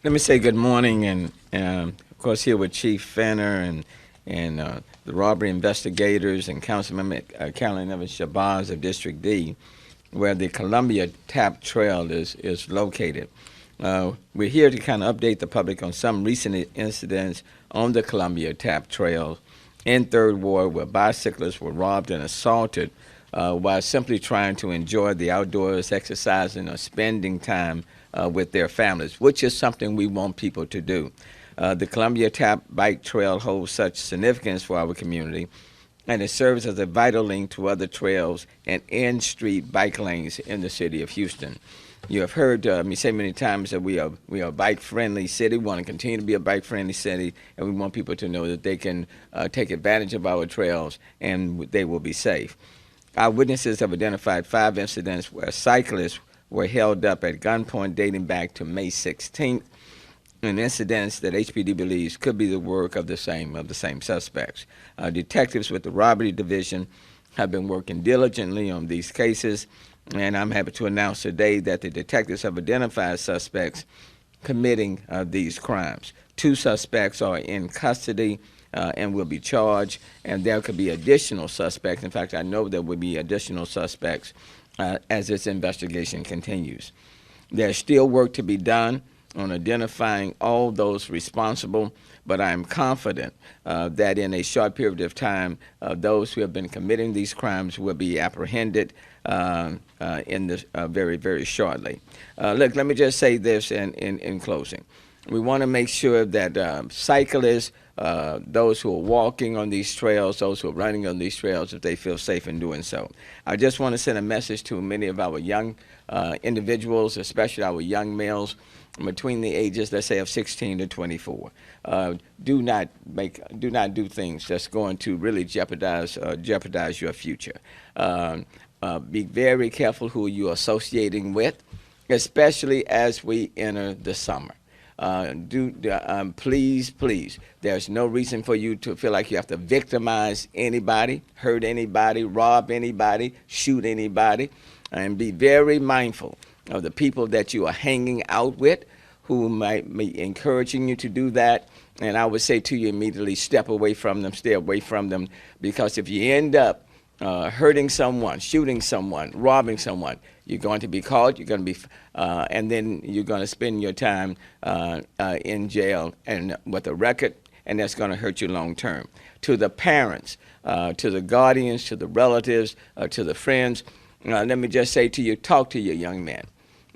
Let me say good morning, and of course here with Chief Fenner and the robbery investigators and Councilmember Carolyn Evans Shabazz of District D, where the Columbia Tap Trail is located. We're here to kind of update the public on some recent incidents on the Columbia Tap Trail in Third Ward where bicyclists were robbed and assaulted while simply trying to enjoy the outdoors, exercising or spending time with their families, which is something we want people to do. The Columbia Tap Bike Trail holds such significance for our community, and it serves as a vital link to other trails and in-street bike lanes in the city of Houston. You have heard me say many times that we are a bike-friendly city. We want to continue to be a bike-friendly city, and we want people to know that they can take advantage of our trails and they will be safe. Our witnesses have identified 5 incidents where cyclists were held up at gunpoint dating back to May 16th, and incidents that HPD believes could be the work of the same suspects. Detectives with the robbery division have been working diligently on these cases, and I'm happy to announce today that the detectives have identified suspects committing these crimes. 2 suspects are in custody and will be charged, and there could be additional suspects. In fact, I know there will be additional suspects as this investigation continues. There's still work to be done on identifying all those responsible, but I am confident that in a short period of time, those who have been committing these crimes will be apprehended in this very, very shortly. Look, let me just say this in closing. We want to make sure that cyclists, those who are walking on these trails, those who are running on these trails, if they feel safe in doing so. I just want to send a message to many of our young individuals, especially our young males between the ages, let's say, of 16 to 24. Do not do things that's going to really jeopardize your future. Be very careful who you're associating with, especially as we enter the summer. Please, there's no reason for you to feel like you have to victimize anybody, hurt anybody, rob anybody, shoot anybody, and be very mindful of the people that you are hanging out with who might be encouraging you to do that. And I would say to you immediately, step away from them, stay away from them, because if you end up hurting someone, shooting someone, robbing someone, you're going to be caught, you're going to be, and then you're going to spend your time in jail and with a record, and that's going to hurt you long term. To the parents, to the guardians, to the relatives, to the friends, let me just say to you, talk to your young men,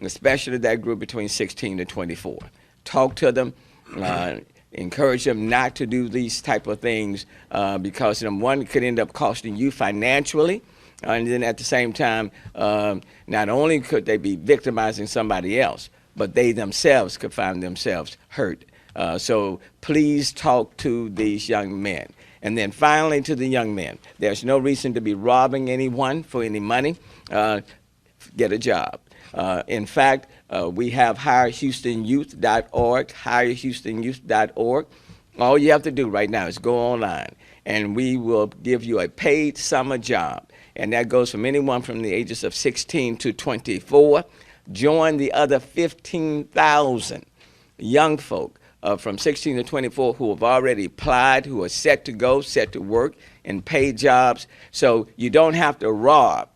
especially that group between 16 to 24. Talk to them. Encourage them not to do these type of things because one could end up costing you financially, and then at the same time, not only could they be victimizing somebody else, but they themselves could find themselves hurt. So please talk to these young men. And then finally to the young men, there's no reason to be robbing anyone for any money. Get a job. In fact, we have hirehoustonyouth.org, hirehoustonyouth.org. All you have to do right now is go online, and we will give you a paid summer job. And that goes from anyone from the ages of 16 to 24. Join the other 15,000 young folk from 16 to 24 who have already applied, who are set to go, set to work in paid jobs. So you don't have to rob,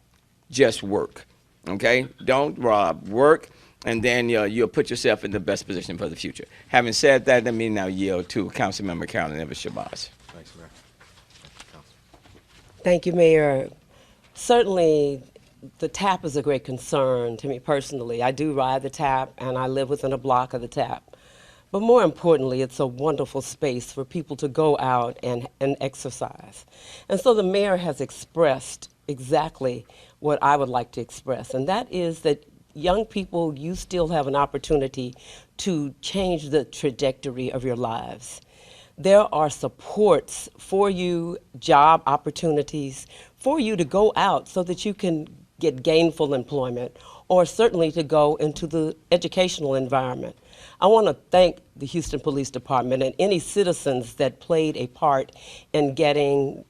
just work. Okay? Don't rob, work, and then you'll put yourself in the best position for the future. Having said that, let me now yield to Councilmember Carolyn Evans Shabazz. Thanks, Mayor. Thank you, Mayor. Certainly, the tap is a great concern to me personally. I do ride the tap, and I live within a block of the tap. But more importantly, it's a wonderful space for people to go out and exercise. And so the mayor has expressed exactly what I would like to express, and that is that young people, you still have an opportunity to change the trajectory of your lives. There are supports for you, job opportunities for you to go out so that you can get gainful employment, or certainly to go into the educational environment. I want to thank the Houston Police Department and any citizens that played a part in getting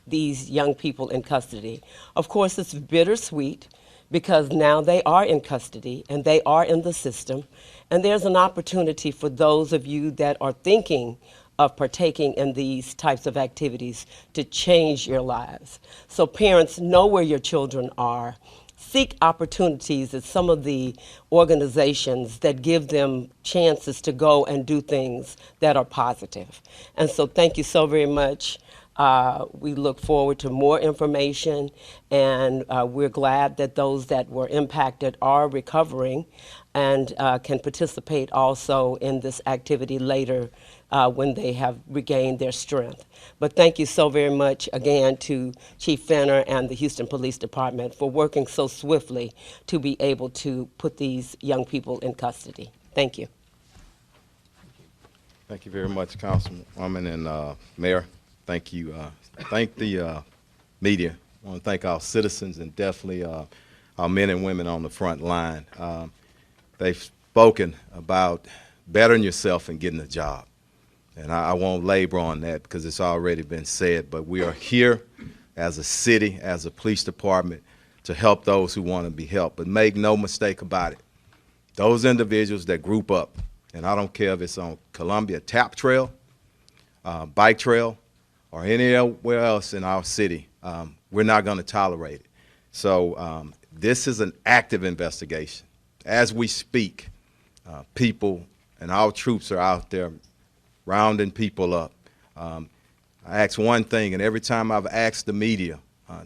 these young people in custody. Of course, it's bittersweet because now they are in custody and they are in the system. And there's an opportunity for those of you that are thinking of partaking in these types of activities to change your lives. So parents, know where your children are. Seek opportunities at some of the organizations that give them chances to go and do things that are positive. And so thank you so very much. We look forward to more information, and we're glad that those that were impacted are recovering and can participate also in this activity later when they have regained their strength. But thank you so very much again to Chief Fenner and the Houston Police Department for working so swiftly to be able to put these young people in custody. Thank you. Thank you very much, Councilwoman and Mayor. Thank you. Thank the media. I want to thank our citizens and definitely our men and women on the front line. They've spoken about bettering yourself and getting a job. And I won't labor on that because it's already been said, but we are here as a city, as a police department, to help those who want to be helped. But make no mistake about it, those individuals that group up, and I don't care if it's on Columbia Tap Trail, Bike Trail, or anywhere else in our city, we're not going to tolerate it. So this is an active investigation. As we speak, people and our troops are out there rounding people up. I ask one thing, and every time I've asked the media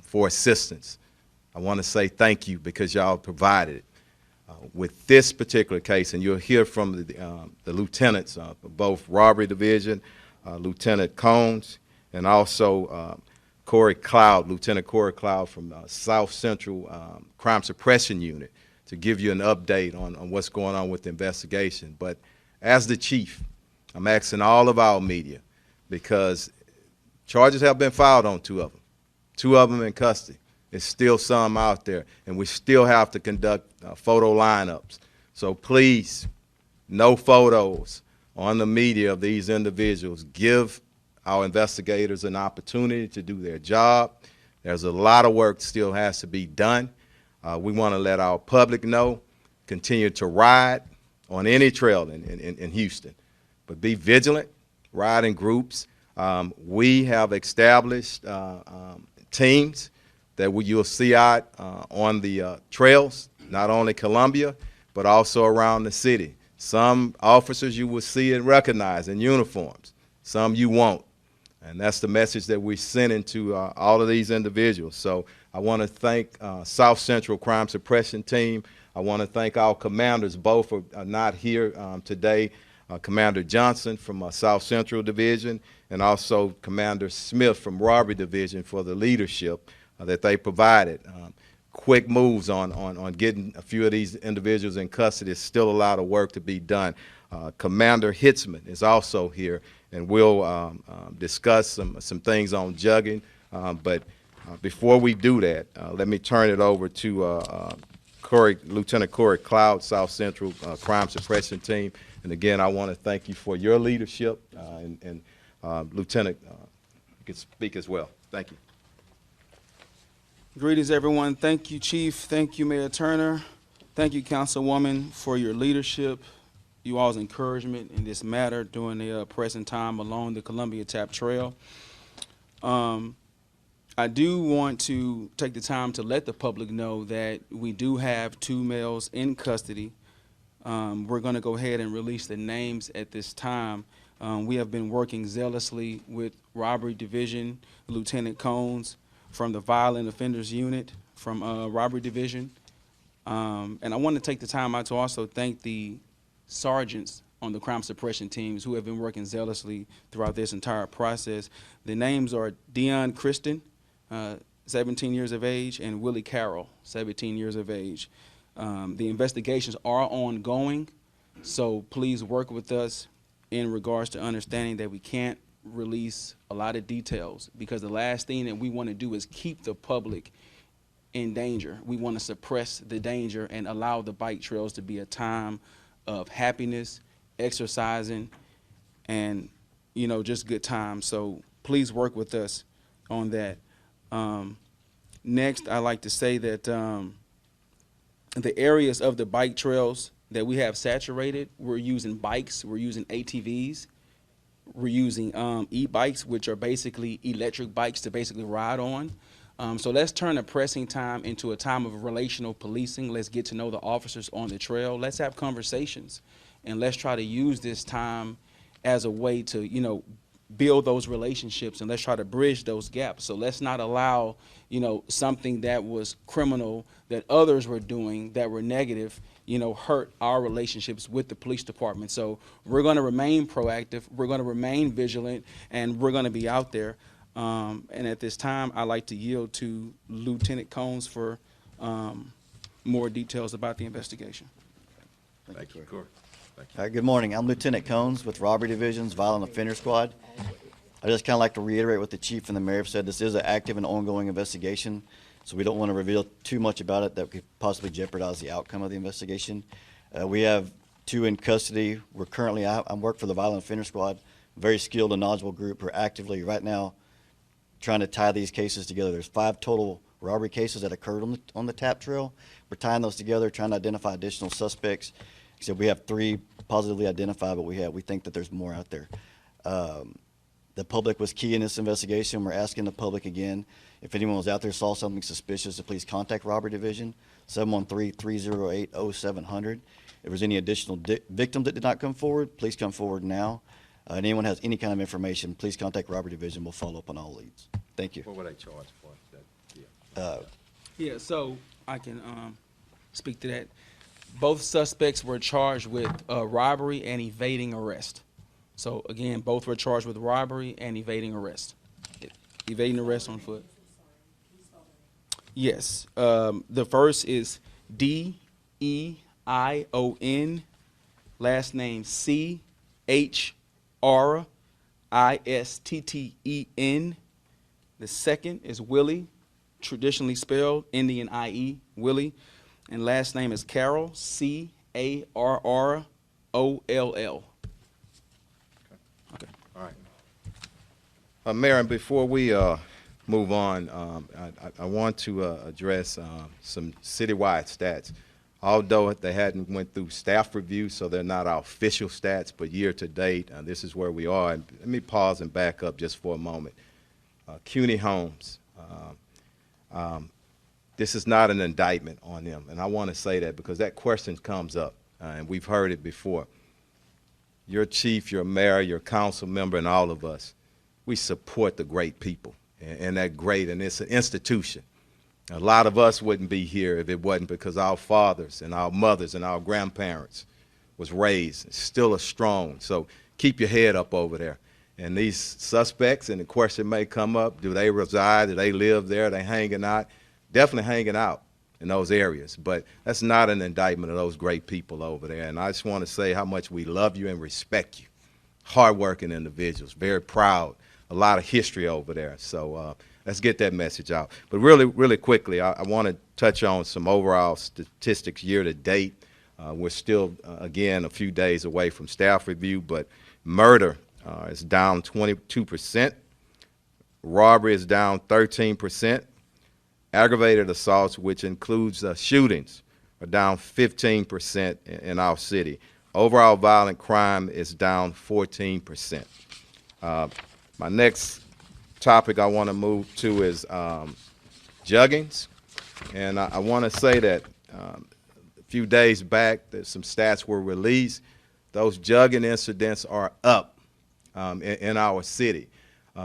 for assistance, I want to say thank you because y'all provided it. With this particular case, and you'll hear from the lieutenants, both robbery division, Lieutenant Combs, and also Corey Cloud, Lieutenant Corey Cloud from South Central Crime Suppression Unit, to give you an update on what's going on with the investigation. But as the chief, I'm asking all of our media, because charges have been filed on two of them in custody. There's still some out there, and we still have to conduct photo lineups. So please, no photos on the media of these individuals. Give our investigators an opportunity to do their job. There's a lot of work still has to be done. We want to let our public know, continue to ride on any trail in Houston, but be vigilant, ride in groups. We have established teams that you'll see out on the trails, not only Columbia, but also around the city. Some officers you will see and recognize in uniforms, some you won't. And that's the message that we're sending to all of these individuals. So I want to thank South Central Crime Suppression Team. I want to thank our commanders. Both are not here today. Commander Johnson from South Central Division, and also Commander Smith from Robbery Division for the leadership that they provided. Quick moves on getting a few of these individuals in custody. There's still a lot of work to be done. Commander Hitzman is also here, and we'll discuss some things on jugging. But before we do that, let me turn it over to Lieutenant Corey Cloud, South Central Crime Suppression Team. And again, I want to thank you for your leadership, and Lieutenant, you can speak as well. Thank you. Greetings, everyone. Thank you, Chief. Thank you, Mayor Turner. Thank you, Councilwoman, for your leadership, you all's encouragement in this matter during the present time along the Columbia Tap Trail. I do want to take the time to let the public know that we do have 2 males in custody. We're going to go ahead and release the names at this time. We have been working zealously with Robbery Division, Lieutenant Combs from the Violent Offenders Unit from Robbery Division. And I want to take the time out to also thank the sergeants on the crime suppression teams who have been working zealously throughout this entire process. The names are Dion Kristen, 17 years of age, and Willie Carroll, 17 years of age. The investigations are ongoing, so please work with us in regards to understanding that we can't release a lot of details, because the last thing that we want to do is keep the public in danger. We want to suppress the danger and allow the bike trails to be a time of happiness, exercising, and just good times. So please work with us on that. Next, I'd like to say that the areas of the bike trails that we have saturated, we're using bikes, we're using ATVs, we're using e-bikes, which are basically electric bikes to basically ride on. So let's turn the pressing time into a time of relational policing. Let's get to know the officers on the trail. Let's have conversations, and let's try to use this time as a way to, build those relationships, and let's try to bridge those gaps. So let's not allow, something that was criminal that others were doing that were negative, hurt our relationships with the police department. So we're going to remain proactive, we're going to remain vigilant, and we're going to be out there. And at this time, I'd like to yield to Lieutenant Combs for more details about the investigation. Thank you, Corey. Thank you. All right, good morning. I'm Lieutenant Combs with Robbery Division's Violent Offender Squad. I just kind of like to reiterate what the chief and the mayor have said. This is an active and ongoing investigation, so we don't want to reveal too much about it that could possibly jeopardize the outcome of the investigation. We have 2 in custody. We're currently, I work for the Violent Offender Squad, a very skilled and knowledgeable group who are actively right now trying to tie these cases together. There's 5 total robbery cases that occurred on the TAP trail. We're tying those together, trying to identify additional suspects. So we have 3 positively identified, but we think that there's more out there. The public was key in this investigation. We're asking the public again, if anyone was out there saw something suspicious, to please contact Robbery Division, 713-308-0700. If there's any additional victims that did not come forward, please come forward now. And anyone has any kind of information, please contact Robbery Division. We'll follow up on all leads. Thank you. What were they charged for? Yeah. Yeah, so I can speak to that. Both suspects were charged with robbery and evading arrest. So again, both were charged with robbery and evading arrest. Evading arrest on foot. Yes. The first is Deion, last name Christten. The second is Willie, traditionally spelled Indian IE, Willie. And last name is Carroll, Carroll. Okay. All right. Mayor, and before we move on, I want to address some citywide stats. Although they hadn't went through staff review, so they're not our official stats, but year to date, this is where we are. And let me pause and back up just for a moment. CUNY Homes, this is not an indictment on them, and I want to say that because that question comes up, and we've heard it before. Your chief, your mayor, your council member, and all of us, we support the great people, and that great, and it's an institution. A lot of us wouldn't be here if it wasn't because our fathers and our mothers and our grandparents was raised, still are strong. So keep your head up over there. And these suspects, and the question may come up, do they reside, do they live there, are they hanging out? Definitely hanging out in those areas, but that's not an indictment of those great people over there. And I just want to say how much we love you and respect you. Hardworking individuals, very proud, a lot of history over there. So let's get that message out. But really quickly, I want to touch on some overall statistics year to date. We're still, again, a few days away from staff review, but murder is down 22%. Robbery is down 13%. Aggravated assaults, which includes shootings, are down 15% in our city. Overall violent crime is down 14%. My next topic I want to move to is juggings. And I want to say that a few days back, some stats were released. Those jugging incidents are up in our city.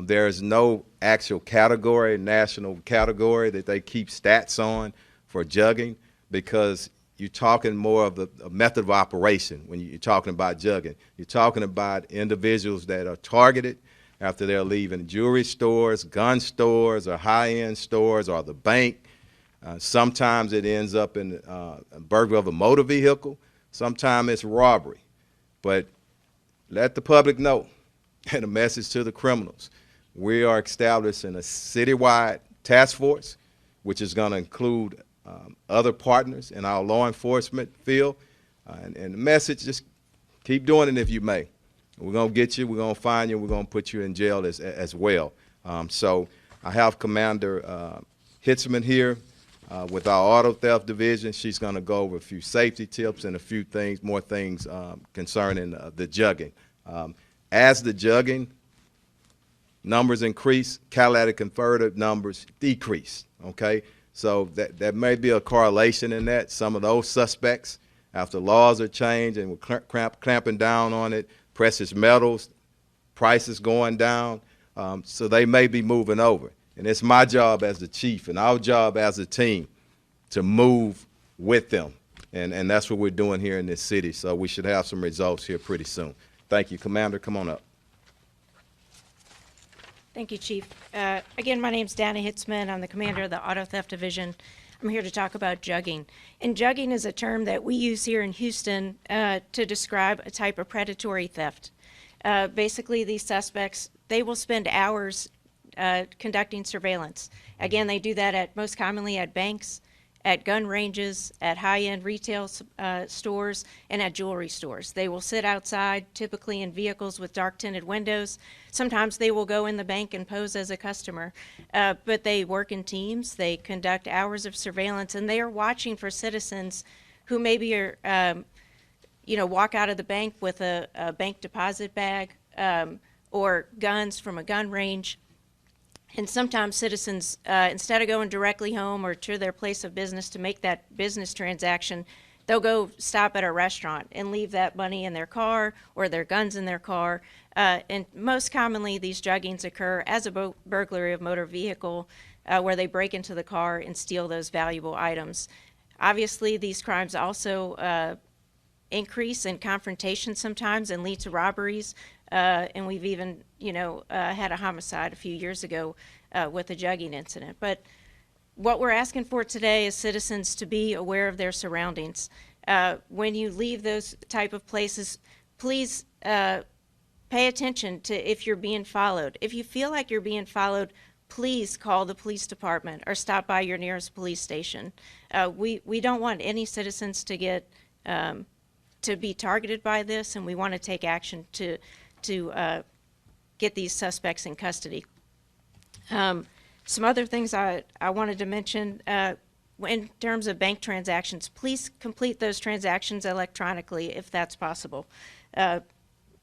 There is no actual category, national category that they keep stats on for jugging because you're talking more of a method of operation when you're talking about jugging. You're talking about individuals that are targeted after they're leaving jewelry stores, gun stores, or high-end stores, or the bank. Sometimes it ends up in a burglary of a motor vehicle. Sometimes it's robbery. But let the public know, and a message to the criminals, we are establishing a citywide task force, which is going to include other partners in our law enforcement field. And the message, just keep doing it if you may. We're going to get you, we're going to find you, we're going to put you in jail as well. So I have Commander Hitzman here, With our auto theft division, she's going to go over a few safety tips and a few things, more things concerning the jugging. As the jugging numbers increase, catalytic converter numbers decrease, okay? So that may be a correlation in that. Some of those suspects, after laws are changed and we're clamping down on it, precious metals, prices going down, so they may be moving over. And it's my job as the chief and our job as a team to move with them. And that's what we're doing here in this city. So we should have some results here pretty soon. Thank you. Commander, come on up. Thank you, Chief. Again, my name's Dana Hitzman. I'm the commander of the Auto Theft Division. I'm here to talk about jugging. And jugging is a term that we use here in Houston to describe a type of predatory theft. Basically, these suspects, they will spend hours conducting surveillance. Again, they do that most commonly at banks, at gun ranges, at high-end retail stores, and at jewelry stores. They will sit outside, typically in vehicles with dark tinted windows. Sometimes they will go in the bank and pose as a customer, but they work in teams. They conduct hours of surveillance, and they are watching for citizens who maybe are, walk out of the bank with a bank deposit bag or guns from a gun range. And sometimes citizens, instead of going directly home or to their place of business to make that business transaction, they'll go stop at a restaurant and leave that money in their car or their guns in their car. And most commonly, these juggings occur as a burglary of motor vehicle, where they break into the car and steal those valuable items. Obviously, these crimes also increase in confrontation sometimes and lead to robberies. And we've even, had a homicide a few years ago with a jugging incident. But what we're asking for today is citizens to be aware of their surroundings. When you leave those type of places, please pay attention to if you're being followed. If you feel like you're being followed, please call the police department or stop by your nearest police station. We don't want any citizens to get to be targeted by this, and we want to take action to get these suspects in custody. Some other things I wanted to mention, in terms of bank transactions, please complete those transactions electronically if that's possible. And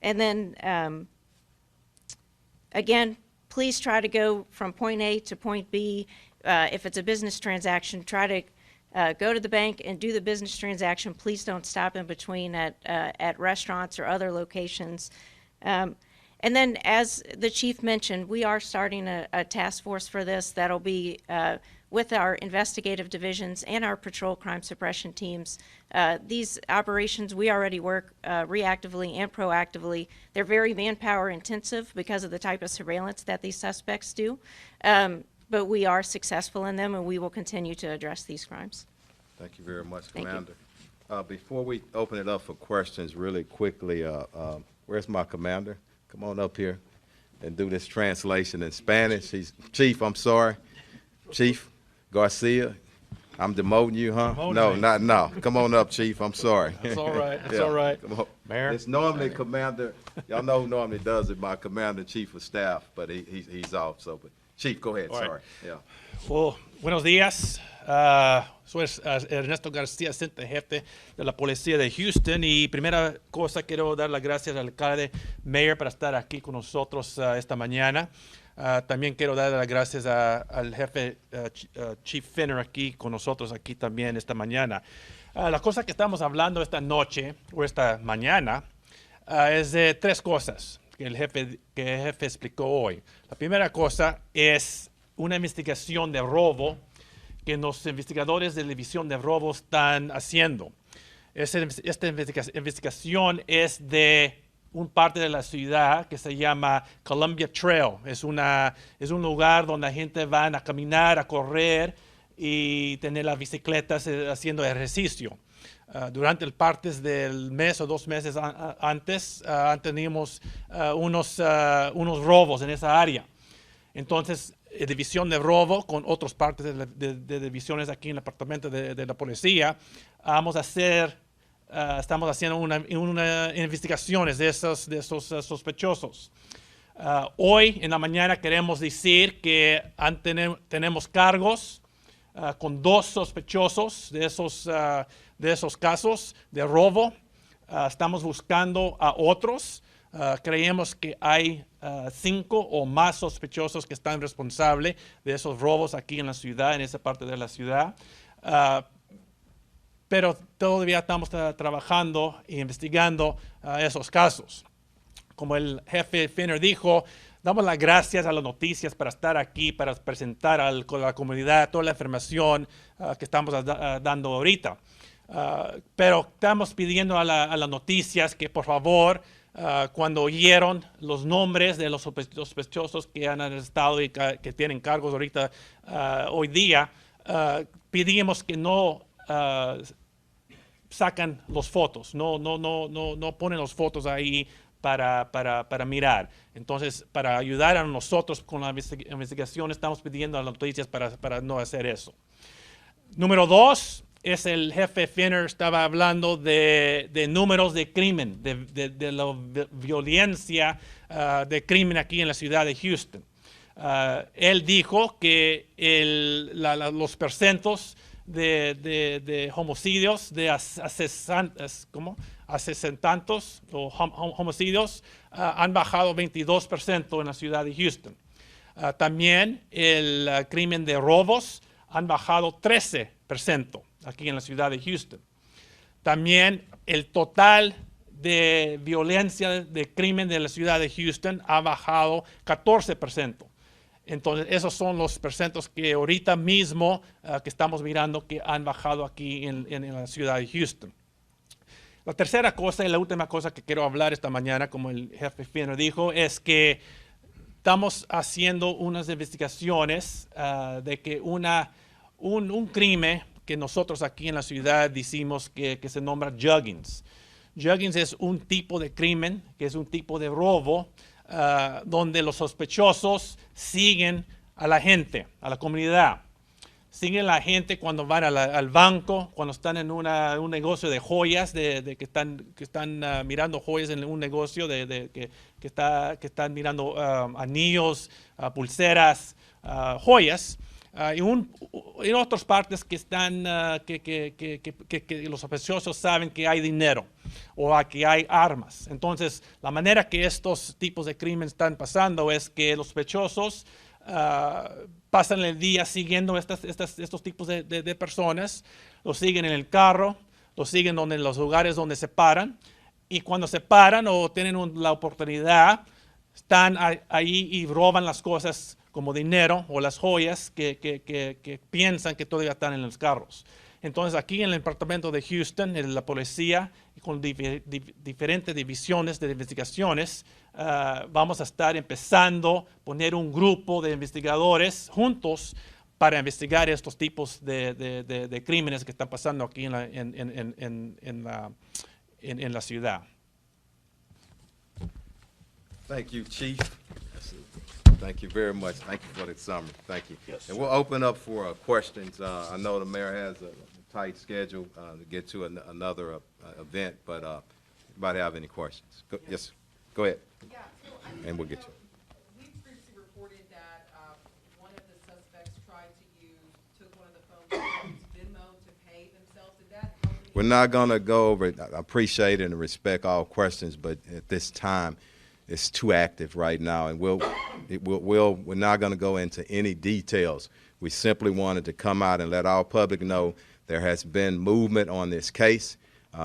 then, again, please try to go from point A to point B. If it's a business transaction, try to go to the bank and do the business transaction. Please don't stop in between at restaurants or other locations. And then, as the chief mentioned, we are starting a task force for this that'll be with our investigative divisions and our patrol crime suppression teams. These operations, we already work reactively and proactively. They're very manpower intensive because of the type of surveillance that these suspects do. But we are successful in them, and we will continue to address these crimes. Thank you very much, Thank you. Commander. Before we open it up for questions, really quickly, where's my commander? Come on up here and do this translation in Spanish. Chief, I'm sorry. Chief Garcia, I'm demoting you, huh? Demoting No, me. no. Come on up, Chief. I'm sorry. That's all right. That's Yeah, all right. come on. Mayor? It's normally Commander. Y'all know who normally does it, my Commander, Chief of Staff, but he's off. So, but Chief, go ahead. All right. Sorry. Yeah. Well, buenos días. Soy Ernesto García, asistente jefe de la policía de Houston. Y primera cosa, quiero dar las gracias al alcalde Mayor por estar aquí con nosotros esta mañana. También quiero dar las gracias al jefe Chief Finner aquí con nosotros aquí también esta mañana. La cosa que estamos hablando esta noche o esta mañana es de tres cosas que el jefe explicó hoy. La primera cosa es una investigación de robo que los investigadores de la División de Robo están haciendo. Esta investigación es de una parte de la ciudad que se llama Columbia Trail. Es un lugar donde la gente va a caminar, a correr y tener las bicicletas haciendo ejercicio. Durante el partes del mes o 2 meses antes, teníamos unos robos en esa área. Entonces, división de robo con otras partes de divisiones aquí en el departamento de la policía, estamos haciendo una investigaciones de esos sospechosos. Hoy en la mañana queremos decir que tenemos cargos con 2 sospechosos de esos casos de robo. Estamos buscando a otros. Creemos que hay 5 o más sospechosos que están responsables de esos robos aquí en la ciudad, en esa parte de la ciudad. Pero todavía estamos trabajando e investigando esos casos. Como el jefe Finner dijo, damos las gracias a las noticias para estar aquí, para presentar a la comunidad toda la información que estamos dando ahorita. Pero estamos pidiendo a las noticias que por favor, cuando oyeron los nombres de los sospechosos que han estado y que tienen cargos ahorita hoy día, pedimos que no sacan las fotos, no ponen las fotos ahí para mirar. Entonces, para ayudar a nosotros con la investigación, estamos pidiendo a las noticias para no hacer eso. Número 2, es el jefe Finner estaba hablando de números de crimen, de la violencia de crimen aquí en la ciudad de Houston. Él dijo que los porcentos de homicidios, de asesantantos o homicidios han bajado 22% en la ciudad de Houston. También el crimen de robos han bajado 13% aquí en la ciudad de Houston. También el total de violencia de crimen de la ciudad de Houston ha bajado 14%. Entonces, esos son los porcentos que ahorita mismo que estamos mirando que han bajado aquí en la ciudad de Houston. La tercera cosa y la última cosa que quiero hablar esta mañana, como el jefe Finner dijo, es que estamos haciendo unas investigaciones de que un crimen que nosotros aquí en la ciudad decimos que se nombra juggings. Juggings es un tipo de crimen, que es un tipo de robo, donde los sospechosos siguen a la gente, a la comunidad. Siguen a la gente cuando van al banco, cuando están en un negocio de joyas, que están mirando joyas en un negocio, que están mirando anillos, pulseras, joyas. Y en otras partes que están, que los sospechosos saben que hay dinero o que hay armas. Entonces, la manera que estos tipos de crímenes están pasando es que los sospechosos pasan el día siguiendo estos tipos de personas, los siguen en el carro, los siguen en los lugares donde se paran, y cuando se paran o tienen la oportunidad, están ahí y roban las cosas como dinero o las joyas que piensan que todavía están en los carros. Entonces, aquí en el departamento de Houston, en la policía, con diferentes divisiones de investigaciones, vamos a estar empezando a poner un grupo de investigadores juntos para investigar estos tipos de crímenes que están pasando aquí en la ciudad. Thank you, Chief. Thank you very much. Thank you for the summary. Thank you. Yes, And we'll open up for questions. I know the mayor has a tight schedule to get to another event, but anybody have any questions? Yes, go ahead. Yeah, so And we'll get you. we previously reported that one of the suspects took one of the phones, Venmo to pay themselves. Did that help any? We're not going to go over it. I appreciate and respect all questions, but at this time, it's too active right now, and we're not going to go into any details. We simply wanted to come out and let our public know there has been movement on this case.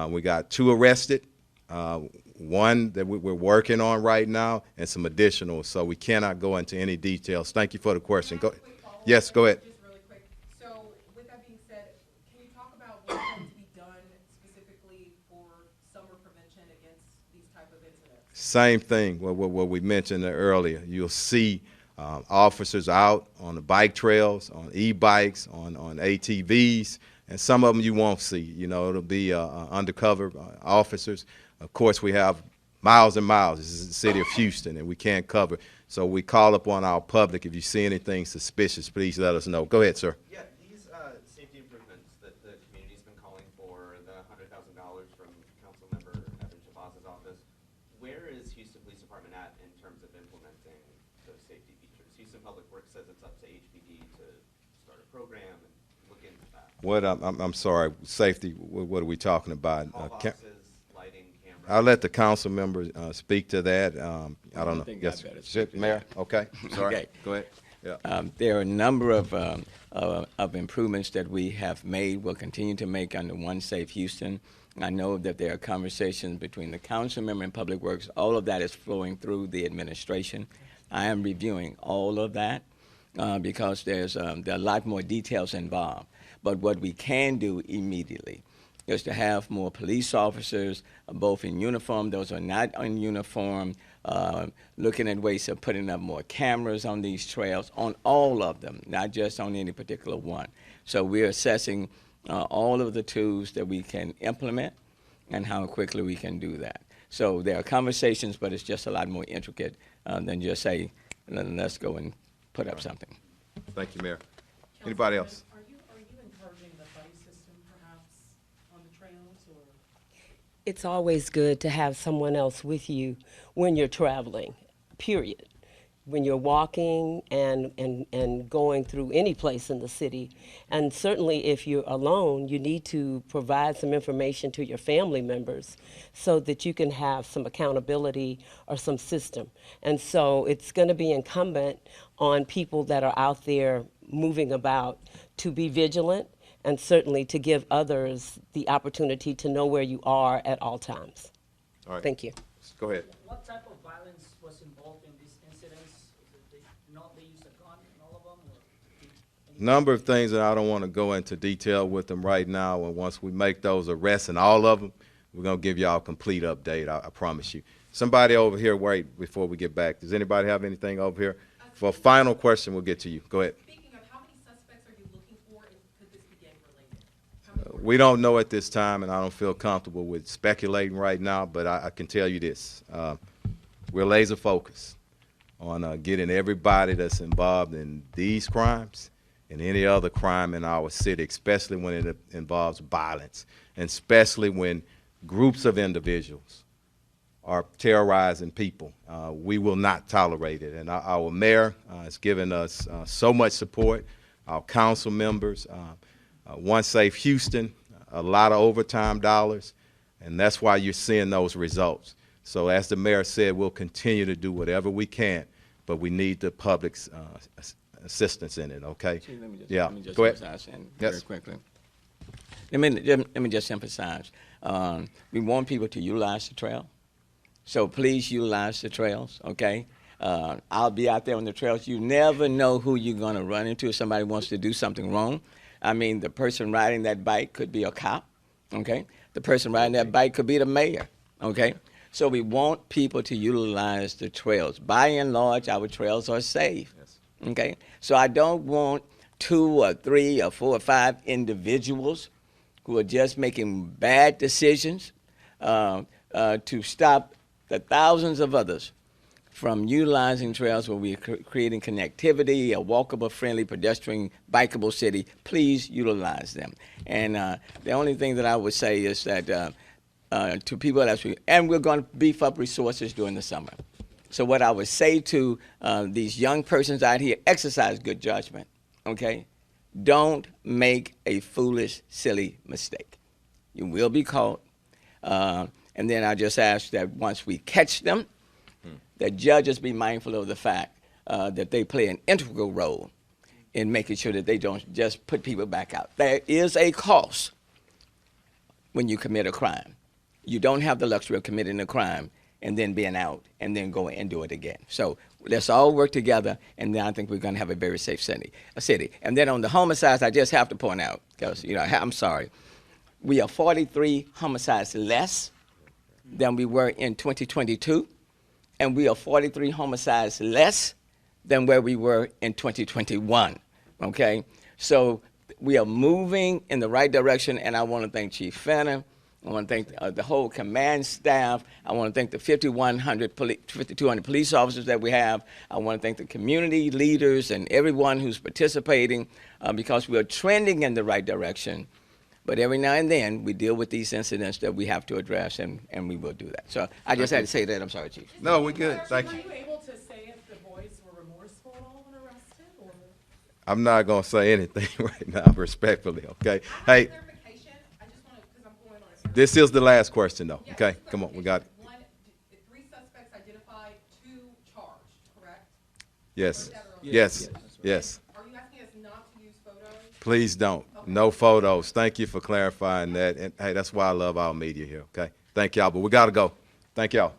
We got 2 arrested, one that we're working on right now, and some additional, so we cannot go into any details. Thank you for the question. Go, yes, go ahead. Just really quick. So with that being said, can you talk about what's going to be done specifically for summer prevention against these type of incidents? Same thing, what we mentioned earlier. You'll see officers out on the bike trails, on e-bikes, on ATVs, and some of them you won't see. You know, it'll be undercover officers. Of course, we have miles and miles. This is the city of Houston, and we can't cover. So we call upon our public, if you see anything suspicious, please let us know. Go ahead, sir. Yeah, these safety improvements that the community's been calling for, the $100,000 from Councilmember Evan Shabazz's office, where is Houston Police Department at in terms of implementing those safety features? Houston Public Works says it's up to HPD to start a program and What, I'm sorry, safety, what are we talking about? Call boxes, lighting, cameras. I'll let the council members speak to that. I don't know. think Yes, I better sir. speak to Mayor, okay, sorry, Okay. go ahead. Yeah. There are a number of improvements that we have made, will continue to make under One Safe Houston. I know that there are conversations between the council member and Public Works. All of that is flowing through the administration. I am reviewing all of that because there are a lot more details involved. But what we can do immediately is to have more police officers, both in uniform, those who are not in uniform, looking at ways of putting up more cameras on these trails, on all of them, not just on any particular one. So we're assessing all of the tools that we can implement and how quickly we can do that. So there are conversations, but it's just a lot more intricate than just say, let's go and put up something. Thank you, Mayor. Anybody else? Are you encouraging the buddy system perhaps on the trails, or? It's always good to have someone else with you when you're traveling, period. When you're walking and going through any place in the city. And certainly if you're alone, you need to provide some information to your family members so that you can have some accountability or some system. And so it's going to be incumbent on people that are out there moving about to be vigilant and certainly to give others the opportunity to know where you are at all times. All right. Thank you. Go ahead. What type of violence was involved in these incidents? They used a gun in all of them? Or Number of things that I don't want to go into detail with them right now, and once we make those arrests and all of them, we're going to give y'all a complete update, I promise you. Somebody over here, wait, before we get back. Does anybody have anything over here? For a final question, we'll get to you. Go ahead. Speaking of, how many suspects are you looking for, and could this be gang related? How many more? We don't know at this time, and I don't feel comfortable with speculating right now, but I can tell you this. We're laser focused on getting everybody that's involved in these crimes and any other crime in our city, especially when it involves violence, and especially when groups of individuals are terrorizing people. We will not tolerate it. And our mayor has given us so much support, our council members, One Safe Houston, a lot of overtime dollars, and that's why you're seeing those results. So as the mayor said, we'll continue to do whatever we can, but we need the public's assistance in it, okay? Chief, Yeah, let me just go ahead. emphasize and Yes. very quickly. Let me just emphasize. We want people to utilize the trail. So please utilize the trails, okay? I'll be out there on the trails. You never know who you're going to run into if somebody wants to do something wrong. I mean, the person riding that bike could be a cop, okay? The person riding that bike could be the mayor, okay? So we want people to utilize the trails. By and large, our trails are safe, okay? So I don't want 2 or 3 or 4 or 5 individuals who are just making bad decisions to stop the thousands of others from utilizing trails where we're creating connectivity, a walkable, friendly, pedestrian, bikeable city. Please utilize them. And the only thing that I would say is that to people and we're going to beef up resources during the summer. So what I would say to these young persons out here, exercise good judgment, okay? Don't make a foolish, silly mistake. You will be caught. And then I just ask that once we catch them, that judges be mindful of the fact that they play an integral role in making sure that they don't just put people back out. There is a cost when you commit a crime. You don't have the luxury of committing a crime and then being out and then go and do it again. So let's all work together, and then I think we're going to have a very safe city. And then on the homicides, I just have to point out, because, you know, I'm sorry, we are 43 homicides less than we were in 2022, and we are 43 homicides less than where we were in 2021, okay? So we are moving in the right direction, and I want to thank Chief Fenner. I want to thank the whole command staff. I want to thank the 5,200 police officers that we have. I want to thank the community leaders and everyone who's participating because we are trending in the right direction. But every now and then, we deal with these incidents that we have to address, and we will do that. So I just had to say that. I'm sorry, Chief. No, we're good. Thank you. Were you able to say if the boys were remorseful at all when arrested, or? I'm not gonna say anything right now, respectfully, okay? Hey, Clarification, I just want to, because I'm going on a. this is the last question, though, Yeah, okay? just Come on, we got it. One, 3 suspects identified, 2 charged, correct? Yes, Or yes, yes. Are you asking us not to use photos? Please don't. No photos. Thank you for clarifying that. And hey, that's why I love our media here, okay? Thank y'all, but we gotta go. Thank y'all.